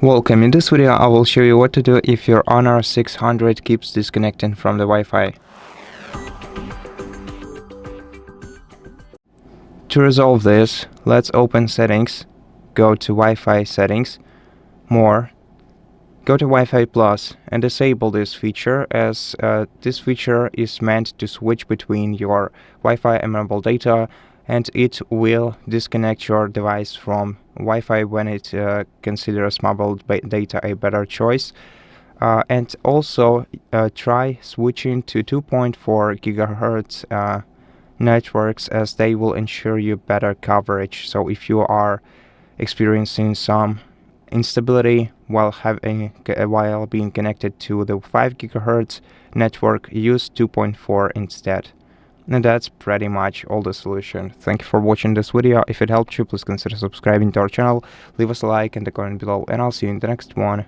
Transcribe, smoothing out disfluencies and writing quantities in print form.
Welcome. In this video I will show you what to do if your Honor 600 keeps disconnecting from the Wi-Fi. To resolve this, let's open Settings, go to Wi-Fi Settings, More, go to Wi-Fi Plus and disable this feature, as this feature is meant to switch between your Wi-Fi and mobile data, and it will disconnect your device from Wi-Fi when it considers mobile data a better choice. And also try switching to 2.4 GHz networks, as they will ensure you better coverage. So if you are experiencing some instability while being connected to the 5 GHz network, use 2.4 instead. And that's pretty much all the solution. Thank you for watching this video. If it helped you, please consider subscribing to our channel, leave us a like and a comment below, and I'll see you in the next one.